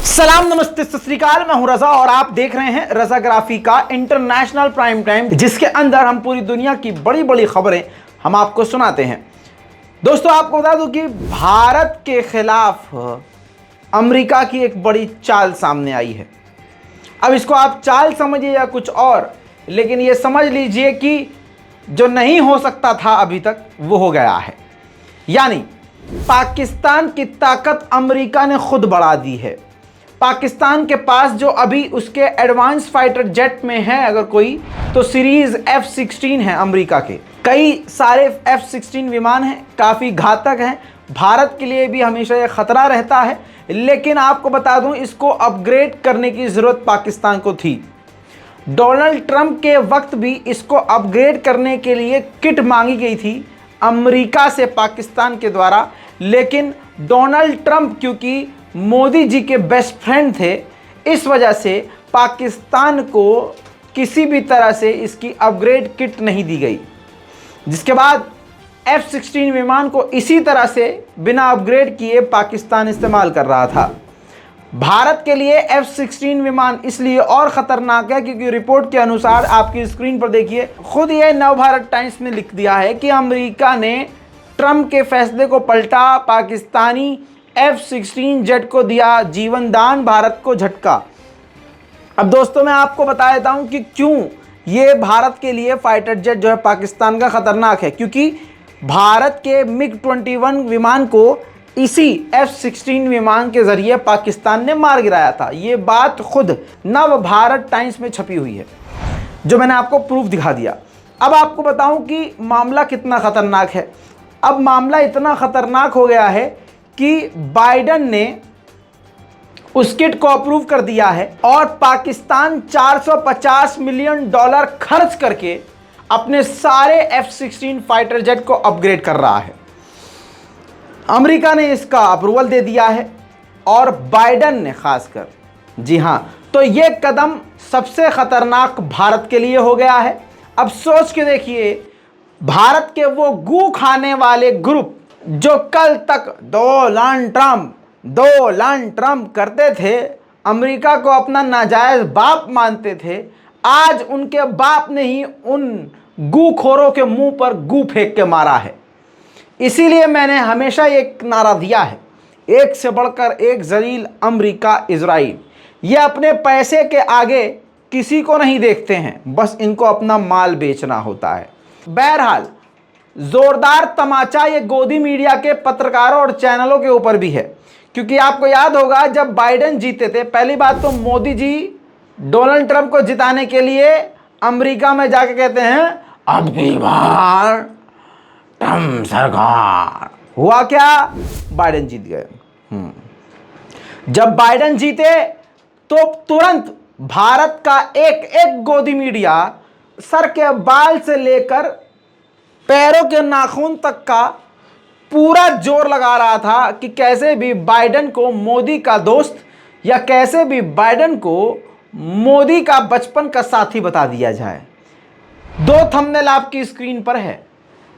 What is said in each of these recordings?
सलाम, नमस्ते, सत श्री अकाल। मैं हूं रजा और आप देख रहे हैं रजाग्राफी का इंटरनेशनल प्राइम टाइम, जिसके अंदर हम पूरी दुनिया की बड़ी बड़ी खबरें हम आपको सुनाते हैं। दोस्तों, आपको बता दूं कि भारत के खिलाफ अमेरिका की एक बड़ी चाल सामने आई है। अब इसको आप चाल समझिए या कुछ और, लेकिन ये समझ लीजिए कि जो नहीं हो सकता था अभी तक वो हो गया है। यानी पाकिस्तान की ताकत अमेरिका ने खुद बढ़ा दी है। पाकिस्तान के पास जो अभी उसके एडवांस फाइटर जेट में है अगर कोई, तो सीरीज F-16 है अमेरिका के। कई सारे F-16 विमान हैं, काफ़ी घातक हैं, भारत के लिए भी हमेशा ये खतरा रहता है। लेकिन आपको बता दूं, इसको अपग्रेड करने की ज़रूरत पाकिस्तान को थी। डोनाल्ड ट्रंप के वक्त भी इसको अपग्रेड करने के लिए किट मांगी गई थी अमेरिका से पाकिस्तान के द्वारा, लेकिन डोनाल्ड ट्रंप क्योंकि मोदी जी के बेस्ट फ्रेंड थे, इस वजह से पाकिस्तान को किसी भी तरह से इसकी अपग्रेड किट नहीं दी गई। जिसके बाद F-16 विमान को इसी तरह से बिना अपग्रेड किए पाकिस्तान इस्तेमाल कर रहा था। भारत के लिए F-16 विमान इसलिए और ख़तरनाक है क्योंकि रिपोर्ट के अनुसार, आपकी स्क्रीन पर देखिए, खुद ये नवभारत टाइम्स ने लिख दिया है कि अमेरिका ने ट्रंप के फैसले को पलटा, पाकिस्तानी F-16 जेट को दिया जीवन दान, भारत को झटका। अब दोस्तों, मैं आपको बता देता हूं कि क्यों ये भारत के लिए फाइटर जेट जो है पाकिस्तान का खतरनाक है। क्योंकि भारत के MiG-21 विमान को इसी F-16 विमान के जरिए पाकिस्तान ने मार गिराया था। ये बात खुद नवभारत टाइम्स में छपी हुई है, जो मैंने आपको प्रूफ दिखा दिया। अब आपको बताऊं कि मामला कितना खतरनाक है। अब मामला इतना खतरनाक हो गया है कि बाइडन ने उस किट को अप्रूव कर दिया है और पाकिस्तान $450 मिलियन खर्च करके अपने सारे F-16 फाइटर जेट को अपग्रेड कर रहा है। अमेरिका ने इसका अप्रूवल दे दिया है और बाइडन ने खासकर, जी हां, तो ये कदम सबसे खतरनाक भारत के लिए हो गया है। अब सोच के देखिए, भारत के वो गू खाने वाले ग्रुप जो कल तक डोनाल्ड ट्रंप करते थे, अमेरिका को अपना नाजायज बाप मानते थे, आज उनके बाप ने ही उन गूखोरों के मुंह पर गू फेंक के मारा है। इसीलिए मैंने हमेशा एक नारा दिया है, एक से बढ़कर एक जलील अमेरिका इजराइल। ये अपने पैसे के आगे किसी को नहीं देखते हैं, बस इनको अपना माल बेचना होता है। बहरहाल, जोरदार तमाचा ये गोदी मीडिया के पत्रकारों और चैनलों के ऊपर भी है। क्योंकि आपको याद होगा, जब बाइडन जीते थे, पहली बात तो मोदी जी डोनाल्ड ट्रंप को जिताने के लिए अमेरिका में जाके कहते हैं, अब की बार ट्रंप सरकार। हुआ क्या? बाइडन जीत गए। जब बाइडन जीते तो तुरंत भारत का एक एक गोदी मीडिया सर के बाल से लेकर पैरों के नाखून तक का पूरा जोर लगा रहा था कि कैसे भी बाइडन को मोदी का दोस्त या कैसे भी बाइडन को मोदी का बचपन का साथी बता दिया जाए। दो थंबनेल आपकी स्क्रीन पर है,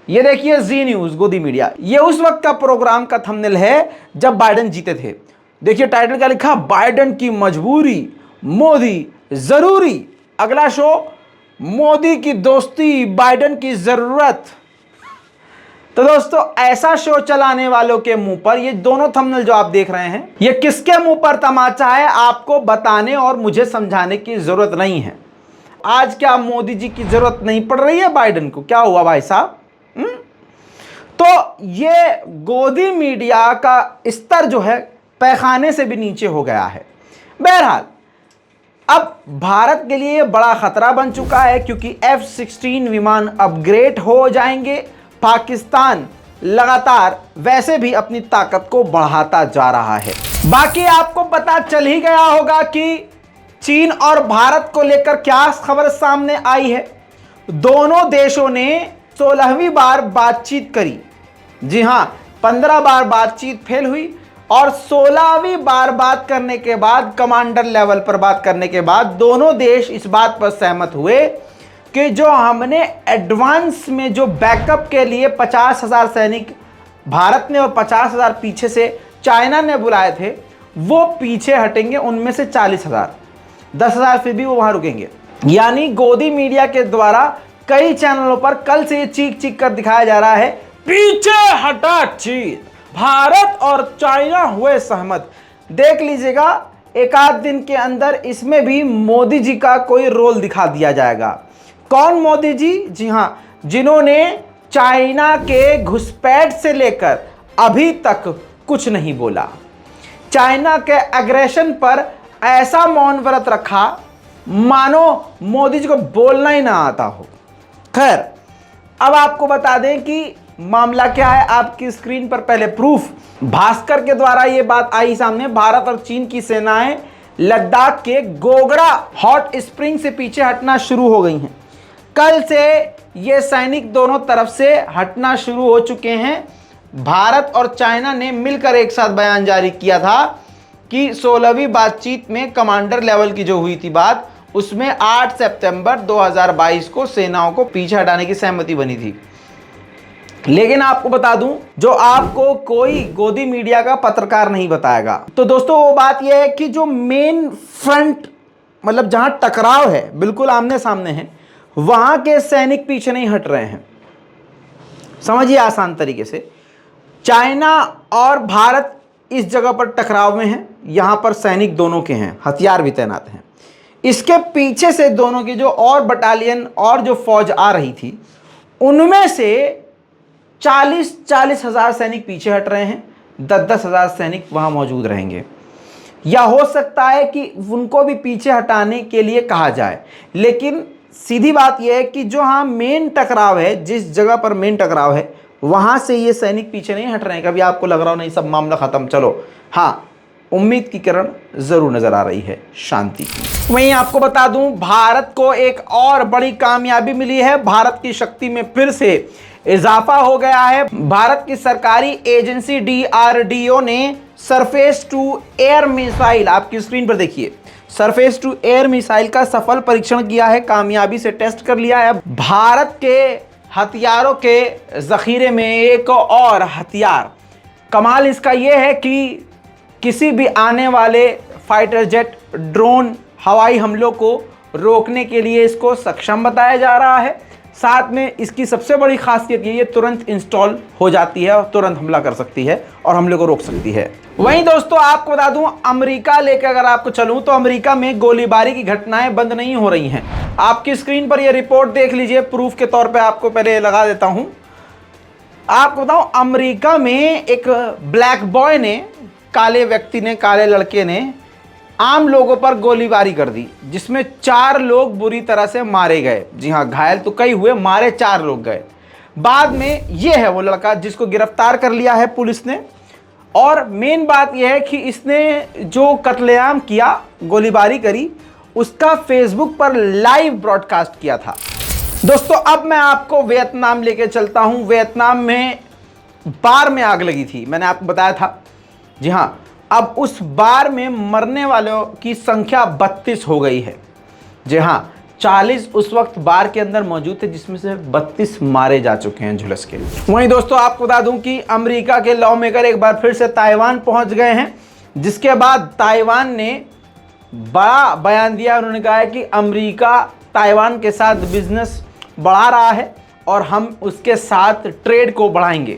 ये देखिए, जी न्यूज़ गोदी मीडिया। ये उस वक्त का प्रोग्राम का थंबनेल है जब बाइडन जीते थे। देखिए टाइटल क्या लिखा, बाइडन की मजबूरी, मोदी जरूरी। अगला शो, मोदी की दोस्ती, बाइडन की जरूरत। तो दोस्तों, ऐसा शो चलाने वालों के मुंह पर ये दोनों थंबनेल जो आप देख रहे हैं, ये किसके मुंह पर तमाचा है, आपको बताने और मुझे समझाने की जरूरत नहीं है। आज क्या मोदी जी की जरूरत नहीं पड़ रही है बाइडन को? क्या हुआ भाई साहब? तो ये गोदी मीडिया का स्तर जो है पैखाने से भी नीचे हो गया है। बहरहाल, अब भारत के लिए बड़ा खतरा बन चुका है क्योंकि F-16 विमान अपग्रेड हो जाएंगे। पाकिस्तान लगातार वैसे भी अपनी ताकत को बढ़ाता जा रहा है। बाकी आपको पता चल ही गया होगा कि चीन और भारत को लेकर क्या खबर सामने आई है। दोनों देशों ने 16वीं बार बातचीत करी। जी हां, 15 बार बातचीत फेल हुई और 16वीं बार बात करने के बाद, कमांडर लेवल पर बात करने के बाद, दोनों देश इस बात पर सहमत हुए कि जो हमने एडवांस में जो बैकअप के लिए 50,000 सैनिक भारत ने और 50,000 पीछे से चाइना ने बुलाए थे, वो पीछे हटेंगे, उनमें से 40,000, 10,000 फिर भी वो वहां रुकेंगे। यानी गोदी मीडिया के द्वारा कई चैनलों पर कल से ये चीख चीख कर दिखाया जा रहा है, पीछे हटा चीन, भारत और चाइना हुए सहमत। देख लीजिएगा, एक आध दिन के अंदर इसमें भी मोदी जी का कोई रोल दिखा दिया जाएगा। कौन मोदी जी? जी हां, जिन्होंने चाइना के घुसपैठ से लेकर अभी तक कुछ नहीं बोला, चाइना के एग्रेशन पर ऐसा मौन व्रत रखा मानो मोदी जी को बोलना ही ना आता हो। खैर, अब आपको बता दें कि मामला क्या है। आपकी स्क्रीन पर पहले प्रूफ, भास्कर के द्वारा यह बात आई सामने, भारत और चीन की सेनाएं लद्दाख के गोगरा हॉट स्प्रिंग से पीछे हटना शुरू हो गई हैं। कल से ये सैनिक दोनों तरफ से हटना शुरू हो चुके हैं। भारत और चाइना ने मिलकर एक साथ बयान जारी किया था कि 16वीं बातचीत में कमांडर लेवल की जो हुई थी बात, उसमें 8 सितंबर 2022 को सेनाओं को पीछे हटाने की सहमति बनी थी। लेकिन आपको बता दूं, जो आपको कोई गोदी मीडिया का पत्रकार नहीं बताएगा। तो दोस्तों, वो बात यह है कि जो मेन फ्रंट, मतलब जहां टकराव है, बिल्कुल आमने सामने है, वहां के सैनिक पीछे नहीं हट रहे हैं। समझिए आसान तरीके से, चाइना और भारत इस जगह पर टकराव में है, यहां पर सैनिक दोनों के हैं, हथियार भी तैनात हैं। इसके पीछे से दोनों की जो और बटालियन और जो फौज आ रही थी, उनमें से 40 हजार सैनिक पीछे हट रहे हैं, 10 हजार सैनिक वहां मौजूद रहेंगे। या हो सकता है कि उनको भी पीछे हटाने के लिए कहा जाए, लेकिन सीधी बात यह है कि जो हाँ मेन टकराव है, जिस जगह पर मेन टकराव है, वहां से ये सैनिक पीछे नहीं हट रहे हैं। कभी आपको लग रहा हो नहीं सब मामला खत्म, चलो, हाँ, उम्मीद की किरण जरूर नजर आ रही है, शांति की। वहीं आपको बता दूं, भारत को एक और बड़ी कामयाबी मिली है। भारत की शक्ति में फिर से इजाफा हो गया है। भारत की सरकारी एजेंसी DRDO ने सरफेस टू एयर मिसाइल, आपकी स्क्रीन पर देखिए, सरफेस टू एयर मिसाइल का सफल परीक्षण किया है, कामयाबी से टेस्ट कर लिया है। भारत के हथियारों के जखीरे में एक और हथियार, कमाल इसका यह है कि किसी भी आने वाले फाइटर जेट, ड्रोन, हवाई हमलों को रोकने के लिए इसको सक्षम बताया जा रहा है। साथ में इसकी सबसे बड़ी खासियत ये तुरंत इंस्टॉल हो जाती है और तुरंत हमला कर सकती है और हमले को रोक सकती है। वहीं दोस्तों, आपको बता दूं, अमेरिका लेकर अगर आपको चलूं तो अमेरिका में गोलीबारी की घटनाएं बंद नहीं हो रही हैं। आपकी स्क्रीन पर यह रिपोर्ट देख लीजिए, प्रूफ के तौर पे आपको पहले लगा देता हूं। आपको बताऊं, अमेरिका में एक ब्लैक बॉय ने, काले व्यक्ति ने, काले लड़के ने आम लोगों पर गोलीबारी कर दी, जिसमें 4 लोग बुरी तरह से मारे गए। जी हाँ, घायल तो कई हुए, मारे 4 लोग गए। बाद में ये है वो लड़का जिसको गिरफ्तार कर लिया है पुलिस ने। और मेन बात यह है कि इसने जो कत्लेआम किया, गोलीबारी करी, उसका फेसबुक पर लाइव ब्रॉडकास्ट किया था। दोस्तों, अब मैं आपको वियतनाम लेके चलता हूं। वियतनाम में बार में आग लगी थी, मैंने आपको बताया था। जी हाँ, अब उस बार में मरने वालों की संख्या 32 हो गई है। जी हाँ, 40 उस वक्त बार के अंदर मौजूद थे, जिसमें से 32 मारे जा चुके हैं झुलस के। वहीं दोस्तों, आपको बता दूं कि अमेरिका के लॉ मेकर एक बार फिर से ताइवान पहुंच गए हैं, जिसके बाद ताइवान ने बड़ा बयान दिया। उन्होंने कहा है कि अमेरिका ताइवान के साथ बिजनेस बढ़ा रहा है और हम उसके साथ ट्रेड को बढ़ाएंगे।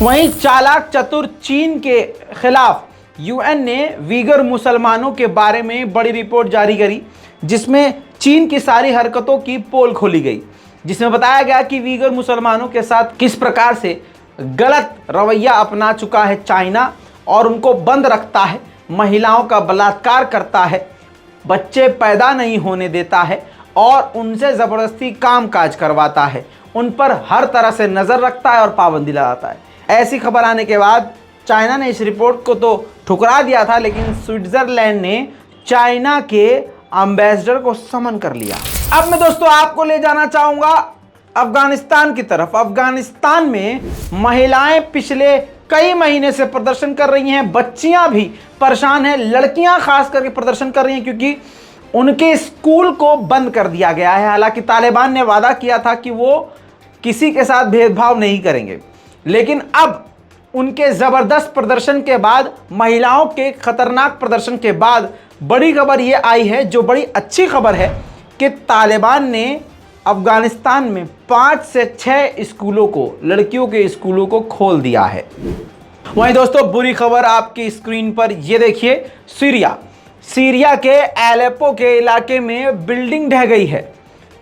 वहीं चालाक चतुर चीन के खिलाफ यूएन ने वीगर मुसलमानों के बारे में बड़ी रिपोर्ट जारी करी, जिसमें चीन की सारी हरकतों की पोल खोली गई, जिसमें बताया गया कि वीगर मुसलमानों के साथ किस प्रकार से गलत रवैया अपना चुका है चाइना, और उनको बंद रखता है, महिलाओं का बलात्कार करता है, बच्चे पैदा नहीं होने देता है और उनसे ज़बरदस्ती काम काज करवाता है, उन पर हर तरह से नज़र रखता है और पाबंदी लगाता है। ऐसी खबर आने के बाद चाइना ने इस रिपोर्ट को तो ठुकरा दिया था, लेकिन स्विट्जरलैंड ने चाइना के एम्बेसडर को समन कर लिया। अब मैं दोस्तों आपको ले जाना चाहूँगा अफगानिस्तान की तरफ। अफगानिस्तान में महिलाएं पिछले कई महीने से प्रदर्शन कर रही हैं, बच्चियां भी परेशान हैं, लड़कियां खास करके प्रदर्शन कर रही हैं, क्योंकि उनके स्कूल को बंद कर दिया गया है। हालांकि तालिबान ने वादा किया था कि वो किसी के साथ भेदभाव नहीं करेंगे, लेकिन अब उनके ज़बरदस्त प्रदर्शन के बाद, महिलाओं के खतरनाक प्रदर्शन के बाद बड़ी खबर ये आई है, जो बड़ी अच्छी खबर है, कि तालिबान ने अफगानिस्तान में 5 से 6 स्कूलों को, लड़कियों के स्कूलों को खोल दिया है। वहीं दोस्तों बुरी खबर आपकी स्क्रीन पर ये देखिए, सीरिया के एलेप्पो के इलाके में बिल्डिंग ढह गई है,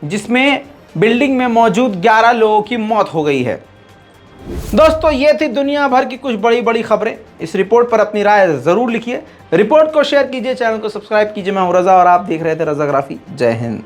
जिसमें बिल्डिंग में मौजूद 11 लोगों की मौत हो गई है। दोस्तों ये थी दुनिया भर की कुछ बड़ी बड़ी खबरें। इस रिपोर्ट पर अपनी राय जरूर लिखिए, रिपोर्ट को शेयर कीजिए, चैनल को सब्सक्राइब कीजिए। मैं हूं रजा और आप देख रहे थे रजाग्राफी। जय हिंद।